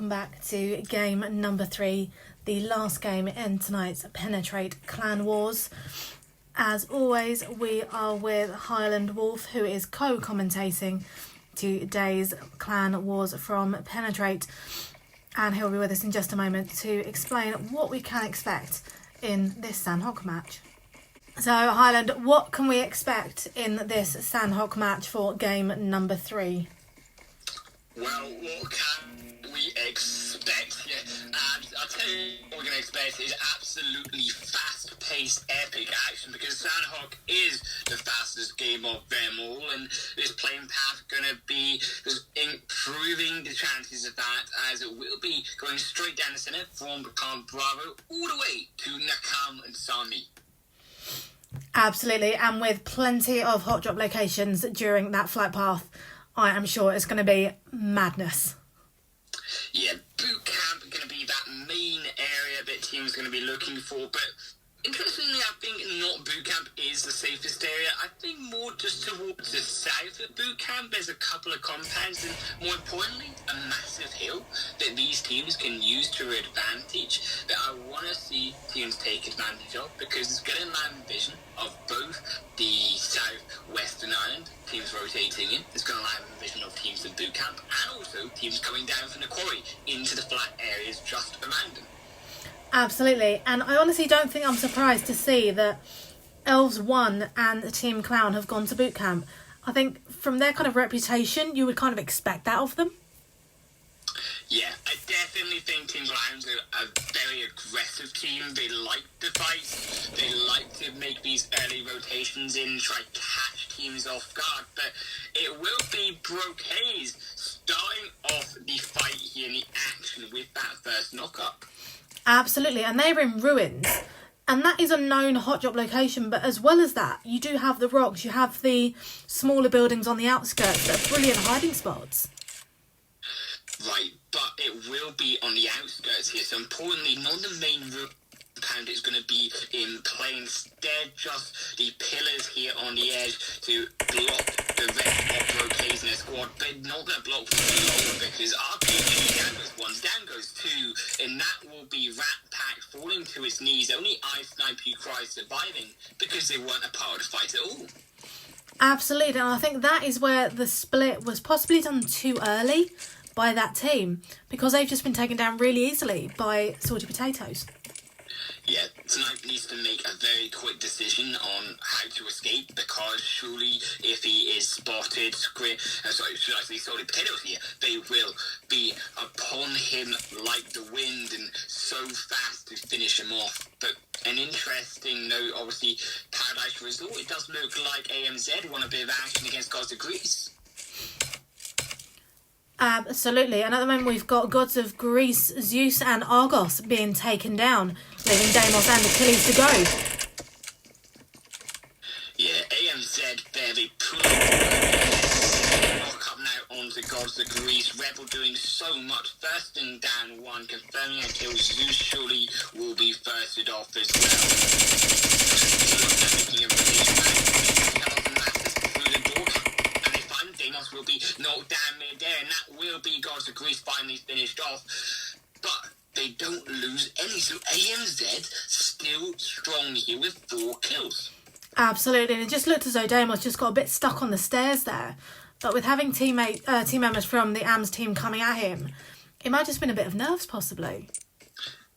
welcome back to game number 3, the last game in tonight's Penetrate Clan Wars. As always, we are with Highland Wolf, who is co-commentating today's Clan Wars from Penetrate, and he'll be with us in just a moment to explain what we can expect in this Sandhawk match. So, Highland, what can we expect in this Sandhawk match for game number 3? Well, what can we expect? Yeah, I'll tell you what we're going to expect is absolutely fast-paced, epic action, because Sandhawk is the fastest game of them all, and this playing path going to be improving the chances of that, as it will be going straight down the centre from Bakan Bravo all the way to Nakam and Sami. Absolutely, and with plenty of hot drop locations during that flight path, I am sure it's going to be madness. Yeah, boot camp going to be that main area that team's going to be looking for, but interestingly, I think not boot camp is the safest area. I think more just towards the south of boot camp, there's a couple of compounds, and more importantly, a massive hill that these teams can use to their advantage, that I want to see teams take advantage of, because it's going to land vision of both the south-western island, teams rotating in. It's going to land vision of teams in boot camp, and also teams coming down from the quarry into the flat areas just around them. Absolutely, and I honestly don't think I'm surprised to see that Elves 1 and Team Clown have gone to boot camp. I think from their kind of reputation, you would kind of expect that of them. Yeah, I definitely think Team Clown's a very aggressive team. They like to fight. They like to make these early rotations in, try to catch teams off guard. But it will be Brocades starting off the fight here in the action with that first knock-up. Absolutely, and they're in ruins, and that is a known hot drop location, but as well as that, you do have the rocks, you have the smaller buildings on the outskirts that are brilliant hiding spots. Right, but it will be on the outskirts here, so importantly, not the main compound is going to be in plain, instead just the pillars here on the edge to block the rest of Brocades in their squad. They're not going to block from below, because RPG down goes 1, down goes 2, and that will be Rat Pack falling to its knees. Only iSnipe who cries surviving, because they weren't a part of the fight at all. Absolutely, and I think that is where the split was possibly done too early by that team, because they've just been taken down really easily by Salty Potatoes. Yeah, Snipe needs to make a very quick decision on how to escape, because surely if he is spotted, should I say Salty Potatoes here, they will be upon him like the wind and so fast to finish him off. But an interesting note, obviously, Paradise Resort, it does look like AMZ want a bit of action against Gods of Greece. Absolutely, and at the moment we've got Gods of Greece, Zeus and Argos being taken down, leaving Deimos and Achilles to go. Yeah, AMZ barely pulling knock up now onto Gods of Greece. Rebel doing so much, first and down 1, confirming until Zeus surely will be firsted off as Deimos will be knocked down mid-air, and that will be Gods of Greece finally finished off. But they don't lose any, so AMZ still strong here with 4 kills. Absolutely, and it just looked as though Deimos just got a bit stuck on the stairs there. But with having team members from the AMS team coming at him, it might have just been a bit of nerves, possibly.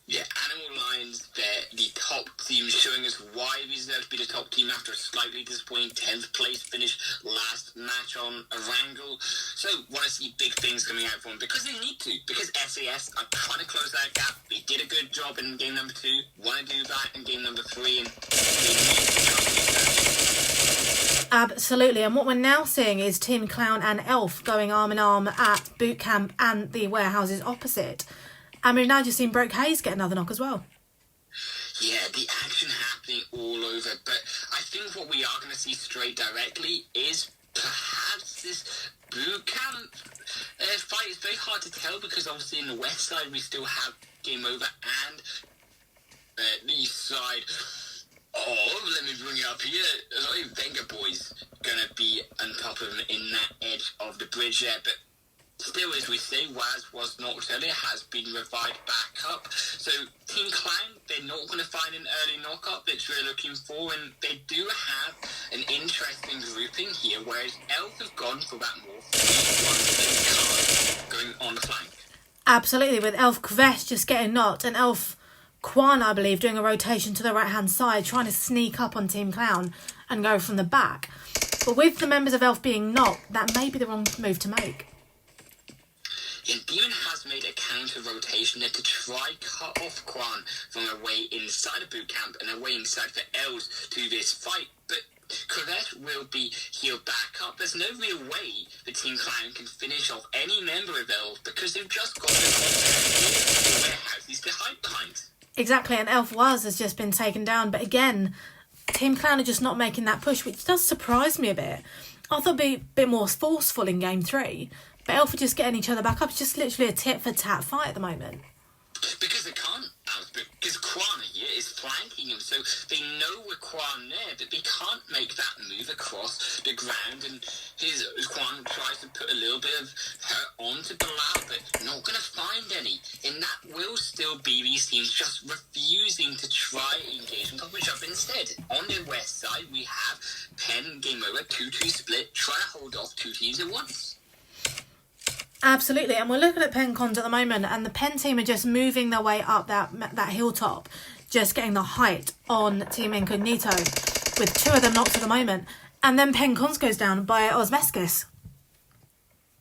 Yeah, Animal Lions, they're the top team, showing us why they deserve to be the top team after a slightly disappointing 10th place finish last match on Erangel. So, want to see big things coming out from them, because they need to, because SAS are trying to close that gap. They did a good job in game number 2, want to do that in game number 3, and they need to trust. Absolutely, and what we're now seeing is Team Clown and Elf going arm in arm at boot camp and the warehouses opposite. And we've now just seen Brocades get another knock as well. Yeah, the action happening all over. But I think what we are going to see straight directly is perhaps this boot camp fight. It's very hard to tell, because obviously in the west side we still have game over, and the east side, let me bring it up here. Venga Boys going to be on top of him in that edge of the bridge there. But still, as we say, Waz was knocked earlier, has been revived back up. So Team Clan, they're not going to find an early knockup that we're looking for, and they do have an interesting grouping here, whereas Elf have gone for that more 3-1 going on the flank. Absolutely, with Elf Kvesh just getting knocked, and Elf Kwan, I believe, doing a rotation to the right-hand side, trying to sneak up on Team Clown and go from the back. But with the members of Elf being knocked, that may be the wrong move to make. Yeah, Demon has made a counter-rotation there to try cut off Kwan from a way inside of boot camp and a way inside for Els to this fight. But Corvette will be healed back up. There's no real way the Team Clan can finish off any member of Elf because they've just got the warehouses to hide behind. Exactly, and Elf Waz has just been taken down. But again, Team Clan are just not making that push, which does surprise me a bit. I thought it'd be a bit more forceful in Game 3. But Elf are just getting each other back up. It's just literally a tit-for-tat fight at the moment. Because they can't, because Kwan here is flanking him, so they know with Kwan there that they can't make that move across the ground, and Kwan tries to put a little bit of hurt onto Bilal, but not going to find any, and that will still be these teams just refusing to try engagement on each other. Instead, on the west side, we have Penn game over, 2-2 split, try to hold off two teams at once. Absolutely, and we're looking at Penn Cons at the moment, and the Penn team are just moving their way up that hilltop, just getting the height on Team Incognito, with two of them knocked at the moment, and then Penn Cons goes down by Osmeskis.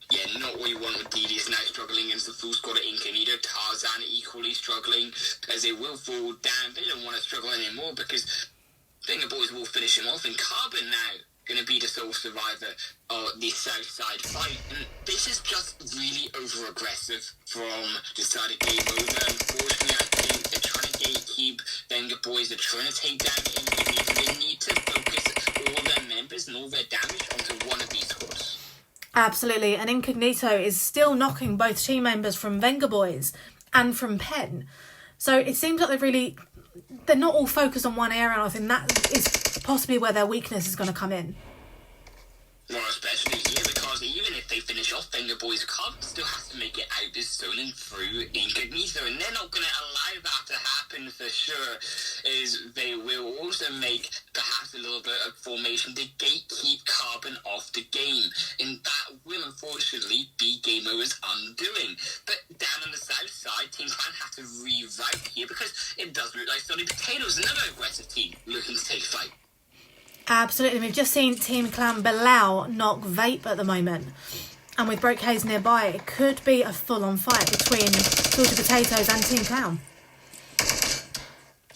Yeah, not what you want with Devious now struggling against the full squad of Incognito. Tarzan equally struggling, as they will fall down. They don't want to struggle anymore, because Finger Boys will finish him off, and Carbon now going to be the sole survivor of the south side fight, and this is just really over aggressive from the side of Game Over. Unfortunately, I think they're trying to gatekeep. Venga Boys are trying to take down Incognito. They need to focus all their members and all their damage onto one of these squads. Absolutely, and Incognito is still knocking both team members from Venga Boys and from Penn, so it seems like they're not all focused on one area, and I think that is possibly where their weakness is going to come in. Well, especially here, because even if they finish off Finger Boys, Carbon still has to make it out this zone and through Incognito, and they're not going to allow that to happen for sure, as they will also make perhaps a little bit of formation to gatekeep Carbon off the game, and that will unfortunately be Game Over's undoing. But down on the south side, Team Clan have to reroute here, because it does look like Sonny Potatoes, another aggressive team looking to take fight. Absolutely, we've just seen Team Clan Bilal knock Vape at the moment, and with Broke Haze nearby, it could be a full-on fight between Salted Potatoes and Team Clown.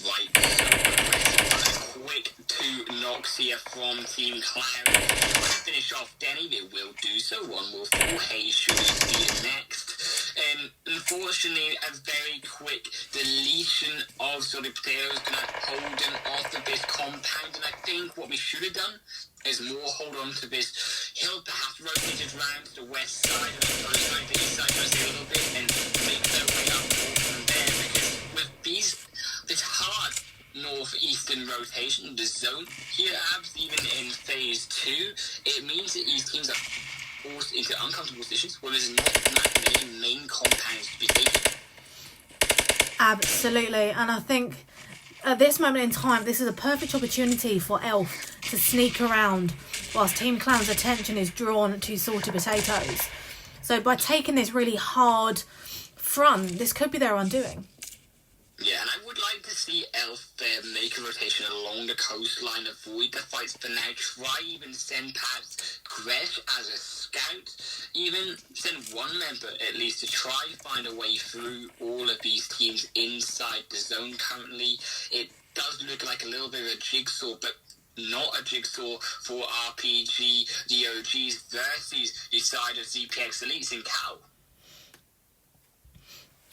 Right, so a quick two knocks here from Team Clown. To finish off Denny, they will do so. One will fall. Haze should be next. Unfortunately, a very quick deletion of Salted Potatoes going to hold him off of this compound, and I think what we should have done is more hold on to this hill, perhaps rotated round to the west side and then the east side just a little bit and make their way up from there, because with this hard northeastern rotation, the zone here, abs even in phase 2, it means that these teams are forced into uncomfortable positions where there's not that many main compounds to be taken. Absolutely, and I think at this moment in time, this is a perfect opportunity for Elf to sneak around whilst Team Clown's attention is drawn to Salted Potatoes. So by taking this really hard front, this could be their undoing. Yeah, and I would like to see Elf make a rotation along the coastline, avoid the fights for now, try even send past Gresh as a scout, even send one member at least to try find a way through all of these teams inside the zone currently. It does look like a little bit of a jigsaw, but not a jigsaw for RPG DOGs versus the side of ZPX Elites in Cal.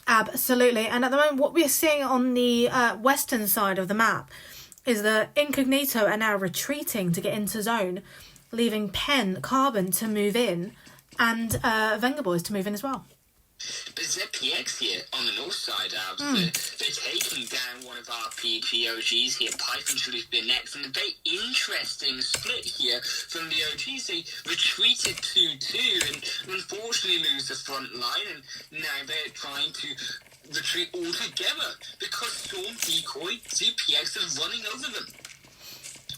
Absolutely, and at the moment what we're seeing on the western side of the map is that Incognito are now retreating to get into zone, leaving Penn Carbon to move in and Venga Boys to move in as well. But ZPX here on the north side, they're taking down one of our PvP OGs here. Python should have been next, and a very interesting split here from the OGs. They retreated 2-2 and unfortunately lose the front line, and now they're trying to retreat altogether because Storm, Decoy, ZPX are running over them.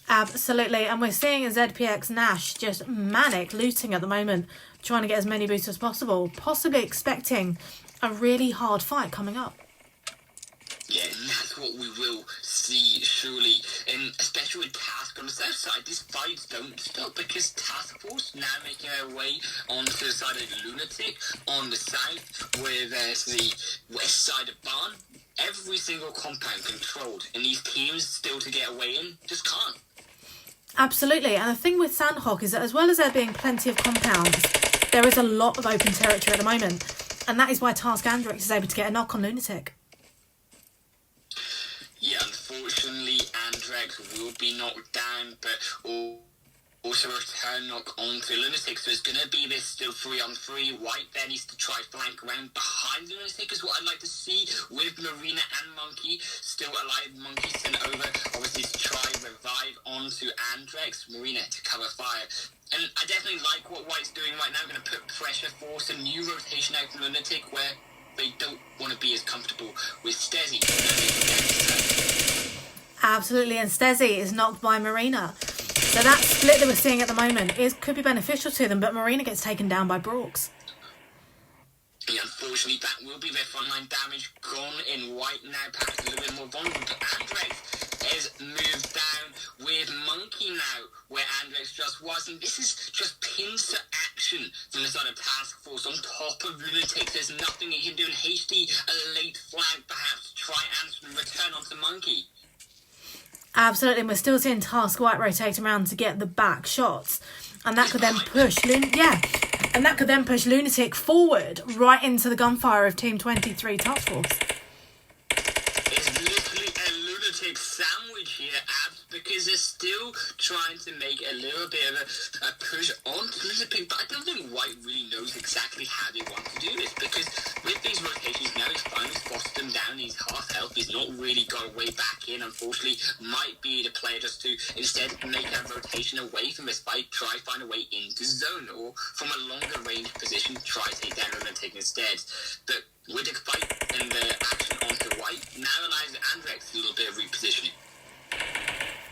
Absolutely, and we're seeing ZPX Nash just manic looting at the moment, trying to get as many boosts as possible, possibly expecting a really hard fight coming up. Yeah, and that's what we will see, surely. And especially with Task on the south side, these fights don't stop because Task Force now making their way onto the side of Lunatic on the south, where there's the west side of Barn. Every single compound controlled, and these teams still to get away in just can't. Absolutely, and the thing with Sandhawk is that as well as there being plenty of compounds, there is a lot of open territory at the moment, and that is why Task Andrex is able to get a knock on Lunatic. Yeah, unfortunately, Andrex will be knocked down, but also a return knock onto Lunatic, so it's going to be this still 3-on-3. White there needs to try flank around behind Lunatic is what I'd like to see, with Marina and Monkey still alive. Monkey sent over, obviously, to try revive onto Andrex. Marina to cover fire. And I definitely like what White's doing right now. Going to put pressure, force a new rotation out from Lunatic where they don't want to be as comfortable with Stezzy. Absolutely, and Stezzy is knocked by Marina. So that split that we're seeing at the moment could be beneficial to them, but Marina gets taken down by Brooks. Yeah, unfortunately, that will be their frontline damage gone in White now, perhaps a little bit more vulnerable. But Andrex is moved down with Monkey now, where Andrex just was. And this is just pins to action from the side of Task Force on top of Lunatic. There's nothing he can do in HD. A late flag, perhaps, to try and return onto Monkey. Absolutely, and we're still seeing Task White rotate around to get the back shots, and that could then push Lunatic forward right into the gunfire of Team 23 Task Force. It's literally a Lunatic sandwich here, Abs, because they're still trying to make a little bit of a push onto Lunatic, but I don't think White really knows exactly how they want to do this, because with these rotations now, he's finally spotted them down. He's half health. He's not really got a way back in, unfortunately. Might be the player just to instead make a rotation away from this fight, try find a way into zone, or from a longer range position, try to take down Lunatic instead. But with the fight and the action onto White, now allows Andrex a little bit of repositioning.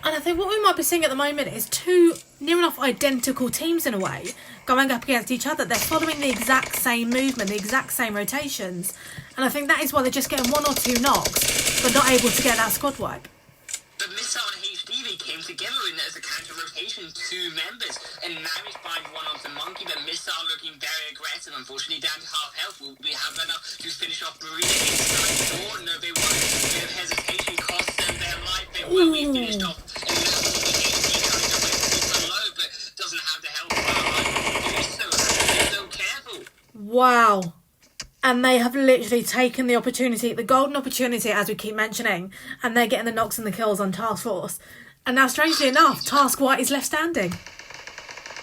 And I think what we might be seeing at the moment is two near enough identical teams in a way going up against each other. They're following the exact same movement, the exact same rotations. And I think that is why they're just getting one or two knocks, but not able to get that squad wipe. But Missile and HD, they came together in as a counter rotation, two members, and now he's find one onto Monkey, but Missile looking very aggressive, unfortunately down to half health. Will we have enough to finish off Marina inside the door? No, they won't. A bit of hesitation costs them their life. They will be finished off. And now HD coming away super low, but doesn't have the health. So careful. Wow. And they have literally taken the opportunity, the golden opportunity, as we keep mentioning, and they're getting the knocks and the kills on Task Force. And now, strangely enough, Task White is left standing.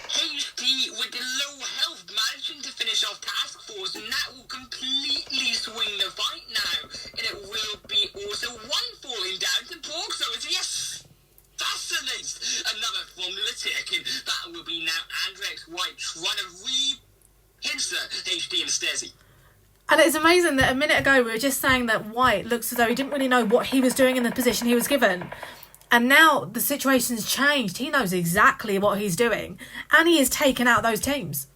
HD, with the low health, managing to finish off Task Force, and that will completely swing the fight now. And it will be also one falling down to Borg, so it's yes! Fascinates another from Lunatic, and that will be now Andrex White trying to re-pincer HD and Stezzy. And it's amazing that a minute ago we were just saying that White looks as though he didn't really know what he was doing in the position he was given. And now the situation's changed. He knows exactly what he's doing. And he has taken out those teams.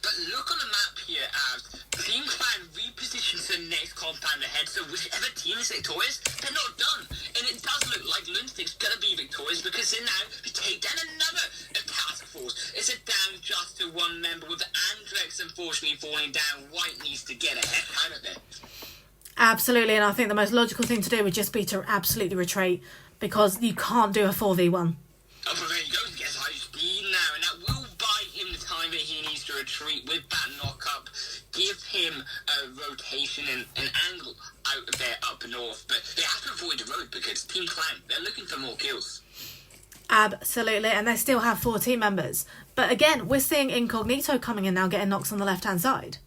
But look on the map here as Team Clan repositions the next compound ahead, so whichever team is victorious, they're not done. And it does look like Lunatic's going to be victorious because they now take down another Task Force. It's a down just to one member with Andrex unfortunately falling down. White needs to get a heck out of there. Absolutely, and I think the most logical thing to do would just be to absolutely retreat because you can't do a 4v1. Oh, but there you go. He gets high speed now, and that will buy him the time that he needs to retreat with that knock-up. Give him a rotation and an angle out of there up north. But they have to avoid the road because Team Clan, they're looking for more kills. Absolutely, and they still have 4 team members. But again, we're seeing Incognito coming in now, getting knocks on the left-hand side.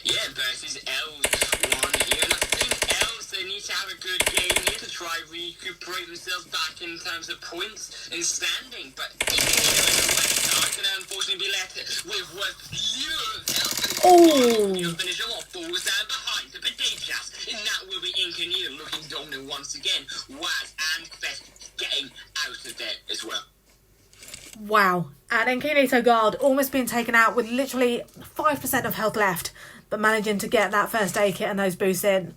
Yeah, versus Els 1 here. And I think Els, they need to have a good game here to try recuperate themselves back in terms of points and standing. But if they're going to unfortunately be left with what zero health. Oh! You'll finish them off, falls down behind the Potatas. And that will be Incognito looking dominant once again. Waz and Fest getting out of there as well. Wow. And Incognito Guard almost being taken out with literally 5% of health left, but managing to get that first aid kit and those boosts in.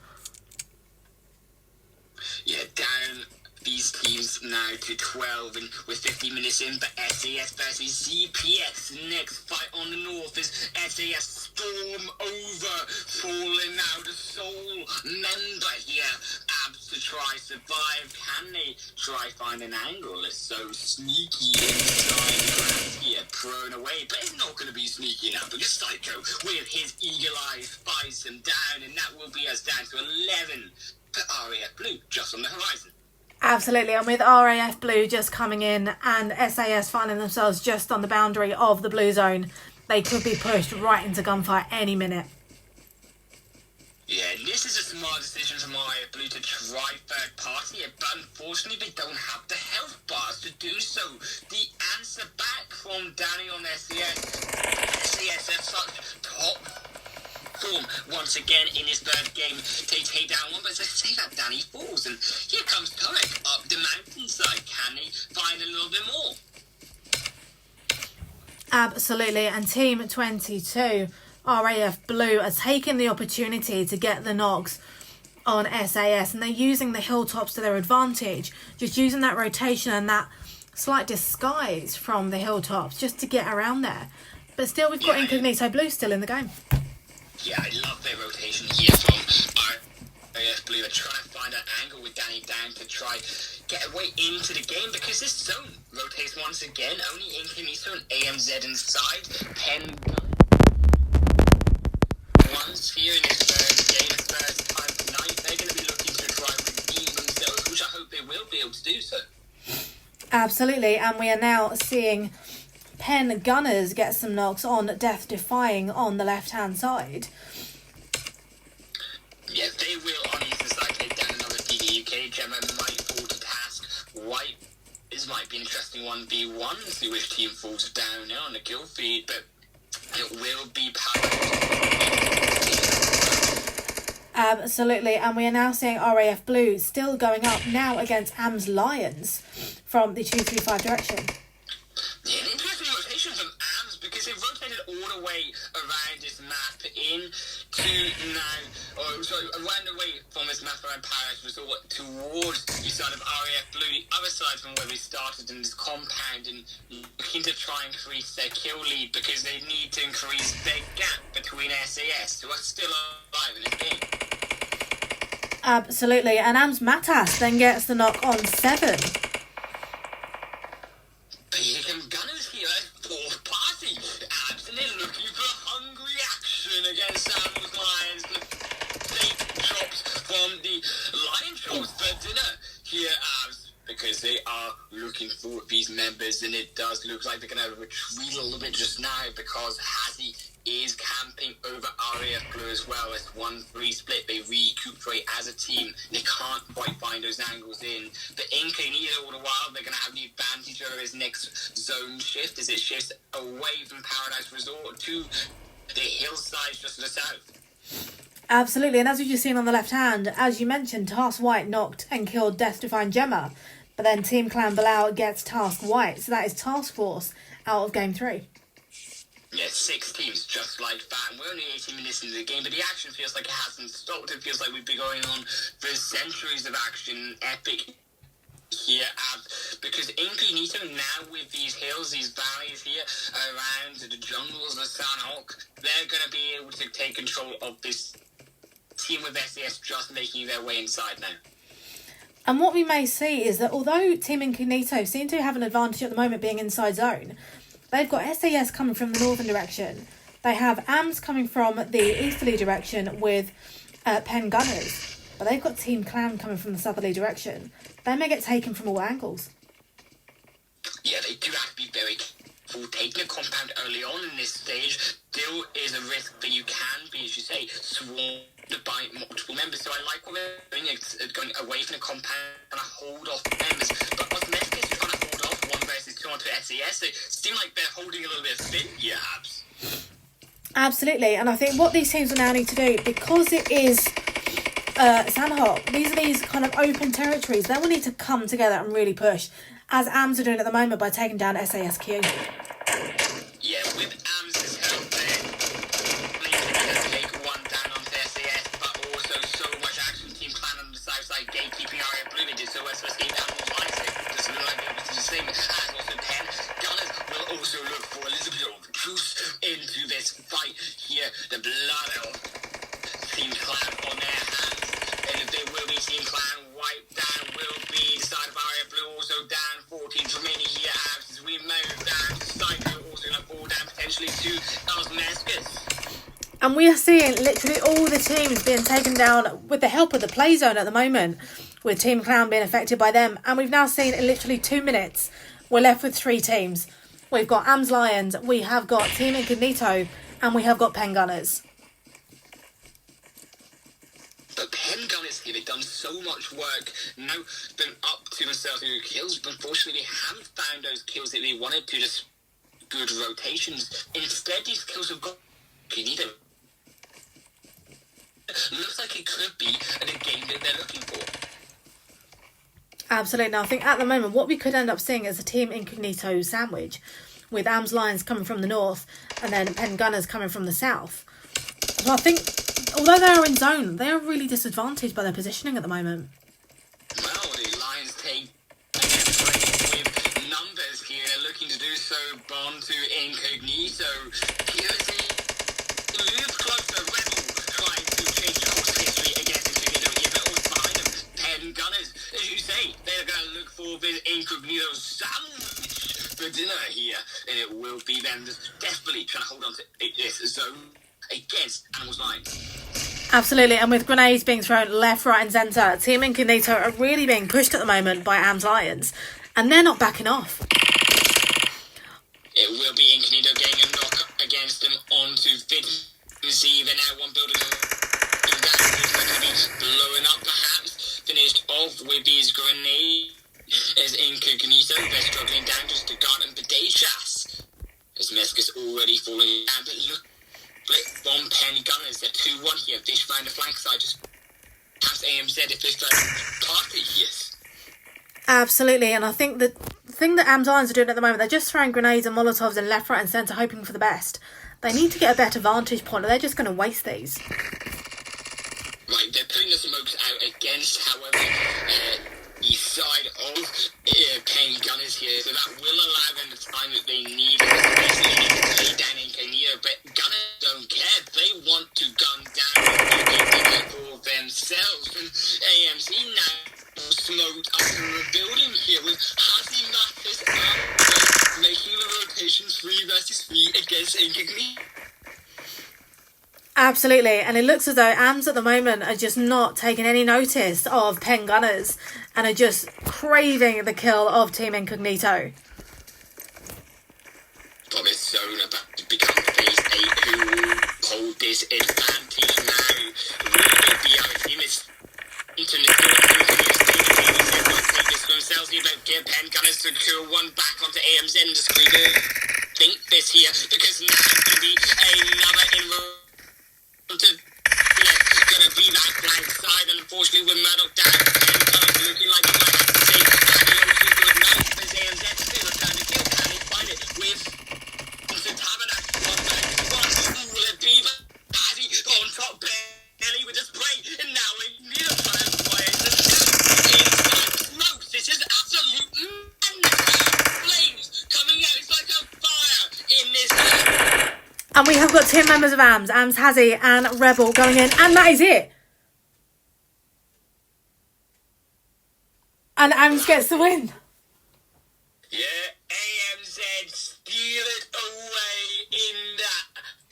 Yeah, down these teams now to 12 and with 50 minutes in, but SAS versus ZPX. Next fight on the north is SAS storm over, falling out a sole member here. Abs to try survive. Can they try find an angle? It's so sneaky inside the grass here, prone away, but it's not going to be sneaky enough because Psycho with his eagle eyes buys them down, and that will be us down to 11 for RAF Blue just on the horizon. Absolutely, and with RAF Blue just coming in and SAS finding themselves just on the boundary of the blue zone, they could be pushed right into gunfight any minute. Yeah, this is a smart decision from RAF Blue to try third party, but unfortunately they don't have the health bars to do so. The answer back from Danny on SAS have such top form once again in his third game. They take down one, but as I say that, Danny falls, and here comes Tarek up the mountainside. Can he find a little bit more? Absolutely, and Team 22, RAF Blue, are taking the opportunity to get the knocks on SAS, and they're using the hilltops to their advantage, just using that rotation and that slight disguise from the hilltops just to get around there. But still, we've got Incognito Blue still in the game. Yeah, I love their rotation here from RAF Blue. They're trying to find an angle with Danny down to try get a way into the game because this zone rotates once again. Only Incognito and AMZ inside. Pen once here in his third game, his first time tonight. They're going to be looking to try and redeem themselves, which I hope they will be able to do so. Absolutely, and we are now seeing Pen Gunners get some knocks on Death Defying on the left-hand side. Yeah, they will on the eastern side take down another TDUK. Gemma might fall to task. White, this might be an interesting 1v1. See which team falls down now on the kill feed, but it will be Absolutely, and we are now seeing RAF Blue still going up now against AMS Lions from the 235 direction. Yeah, an interesting rotation from AMS because they've rotated all the way around this map around the way from this map around Paris Resort towards the side of RAF Blue, the other side from where we started in this compound, and looking to try and increase their kill lead because they need to increase their gap between SAS, who are still alive in this game. Absolutely, and AMS Matas then gets the knock on 7. But here come Gunners here, fourth party. Absolutely looking for hungry action against AMS Lions. The plate chops from the Lion Trolls for dinner here, AMS, because they are looking for these members, and it does look like they're going to retreat a little bit just now because Hazzy is camping over RAF Blue as well. It's 1-3 split. They recuperate as a team. They can't quite find those angles in. But Incognito, all the while, they're going to have the advantage over his next zone shift as it shifts away from Paradise Resort to the hillsides just to the south. Absolutely, and as we've just seen on the left hand, as you mentioned, Task White knocked and killed Death Defying Gemma, but then Team Clan Bilal gets Task White, so that is Task Force out of Game 3. Yeah, 6 teams just like that, and we're only 18 minutes into the game, but the action feels like it hasn't stopped. It feels like we've been going on for centuries of action, epic here, because Incognito now with these hills, these valleys here around the jungles of Sanhok, they're going to be able to take control of this team with SAS just making their way inside now. And what we may see is that although Team Incognito seem to have an advantage at the moment being inside zone, they've got SAS coming from the northern direction. They have AMS coming from the easterly direction with Pen Gunners. But they've got Team Clan coming from the southerly direction. They may get taken from all angles. Yeah, they do have to be very careful. Taking a compound early on in this stage still is a risk that you can be, as you say, swarmed by multiple members. So I like what they're doing. It's going away from the compound and hold off members. But what's next is trying to hold off 1 versus 2 onto SAS. They seem like they're holding a little bit thin here, Abs. Absolutely, and I think what these teams will now need to do, because it is Sandhawk, these are these kind of open territories, they will need to come together and really push, as AMS are doing at the moment by taking down SASQ. Yeah, with AMS' help there, they can take one down onto SAS, but also so much action. Team Clan on the south side, gatekeeping area blue, they did so well, so escape down on the line, so just really like able to do the same, as also Penn. Gunners will also look for a little bit of juice into this fight here. The blood of Team Clan on their hands, and if they will be Team Clan wiped down, will be the side of area blue also down. 14 remaining here as we move down to Psycho, also going to fall down potentially to Osmeskis. And we are seeing literally all the teams being taken down with the help of the play zone at the moment, with Team Clown being affected by them. And we've now seen in literally 2 minutes, we're left with 3 teams. We've got AMS Lions, we have got Team Incognito, and we have got Pen Gunners. But Pen Gunners here, they've done so much work, now been up to themselves in kills, but unfortunately they haven't found those kills that they wanted to, just good rotations. Instead, these kills have got Incognito. Looks like it could be the game that they're looking for. Absolutely. Now, I think at the moment, what we could end up seeing is a Team Incognito sandwich, with AMS Lions coming from the north and then Pen Gunners coming from the south. So I think, although they are in zone, they are really disadvantaged by their positioning at the moment. Well, the Lions take with numbers here. They're looking to do so. Bond to Incognito. POC moves closer. Rebel trying to change course history against Incognito here, but all behind them. Pen Gunners, as you say, they're going to look for this Incognito sandwich for dinner here, and it will be them just desperately trying to hold on to this zone against Animals Lines. Absolutely, and with grenades being thrown left, right and centre, Team Incognito are really being pushed at the moment by AMS Lions, and they're not backing off. It will be Incognito getting a knock against them onto Fidency. They're now one building down. It's going to be blowing up perhaps. Finished off with these grenades as Incognito. They're struggling down just to guard and Badachas. As Mesca's already falling down, but look. Split from Pen Gunners. They're 2-1 here. Fish find the flank side. Just past AMZ if this party, yes. Absolutely, and I think the thing that AMS Lions are doing at the moment, they're just throwing grenades and molotovs in left, right and centre, hoping for the best. They need to get a better vantage point, or they're just going to waste these. Right, they're putting the smokes out against, however, east side of Pen Gunners here, so that will allow them the time that they need, especially to lay down Incognito, but Gunners don't care. They want to gun down for themselves, and AMC now smoked up the building here with Hazi Mathis up, making the rotation 3 versus 3 against Incognito. Absolutely, and it looks as though AMS at the moment are just not taking any notice of Pen Gunners and are just craving the kill of Team Incognito. Got this zone about to become phase 8 who will hold this advantage now. Will be our team is internet take this for themselves here, but give Pen Gunners to kill one back onto AMZ and just think this here, because now it's going to be another inroad to gonna be that flank side, and unfortunately with Murdoch down, Pen Gunners looking like it might have to take Adios is good now. There's AMZ to return the kill. Can he find it with the Tabernacle? Will it be Paddy on top barely with a spray, and now we need a try and fire the inside smokes. This is absolute madness. Flames coming out. It's like a fire in this. And we have got 2 members of AMS, Hazi and Rebel going in, and that is it. And AMS gets the win. Yeah, AMZ steal it away in that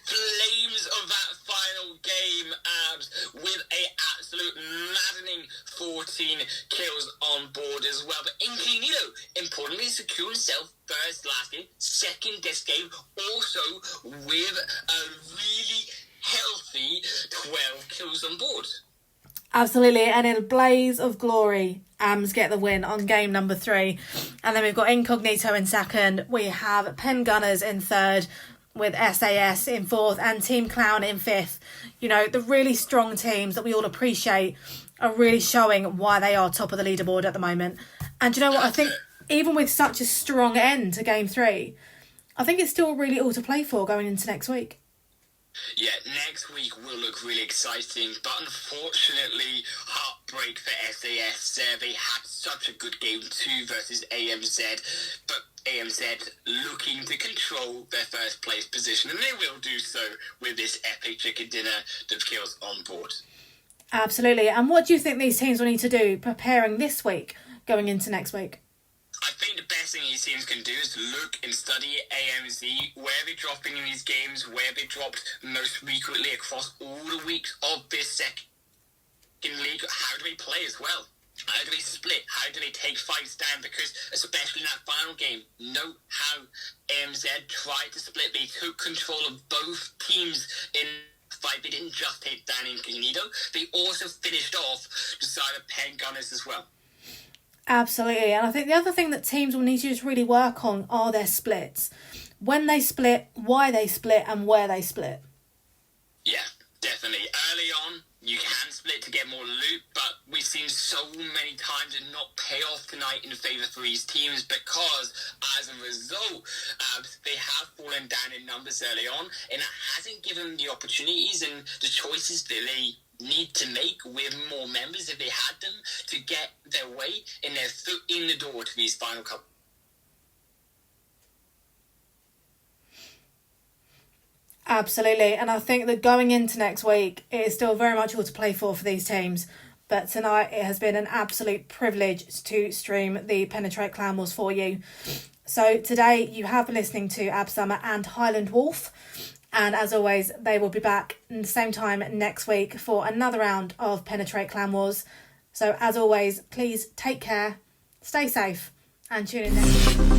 flames of that final game, Abs, with a absolute maddening 14 kills on board as well. But Incognito, importantly, secure himself first last game, second this game, also with a really healthy 12 kills on board. Absolutely, and in a blaze of glory, AMS get the win on game number 3. And then we've got Incognito in second. We have Pen Gunners in third, with SAS in fourth and Team Clown in fifth. You know, the really strong teams that we all appreciate are really showing why they are top of the leaderboard at the moment. And you know what? I think even with such a strong end to game 3, I think it's still really all to play for going into next week. Yeah, next week will look really exciting, but unfortunately, heartbreak for SAS. They had such a good game 2 versus AMZ, but AMZ looking to control their first place position, and they will do so with this epic chicken dinner of kills on board. Absolutely. And what do you think these teams will need to do preparing this week going into next week? I think the best thing these teams can do is look and study AMZ, where they're dropping in these games, where they dropped most frequently across all the weeks of this second league. How do they play as well? How do they split? How do they take fights down? Because especially in that final game, note how AMZ tried to split. They took control of both teams in the fight. They didn't just take down Incognito. They also finished off the side of Pen Gunners as well. Absolutely. And I think the other thing that teams will need to just really work on are their splits. When they split, why they split, and where they split. Yeah, definitely. Early on, you can split to get more loot, but we've seen so many times it not pay off tonight in favour for these teams because, as a result, they have fallen down in numbers early on, and it hasn't given them the opportunities and the choices that they need to make with more members if they had them to get their way and their foot in the door to these final couple. Absolutely, and I think that going into next week, it is still very much all to play for these teams. But tonight, it has been an absolute privilege to stream the Penetrate Clan Wars for you. So today, you have been listening to Ab Summer and Highland Wolf. And as always, they will be back in the same time next week for another round of Penetrate Clan Wars. So as always, please take care, stay safe, and tune in next week.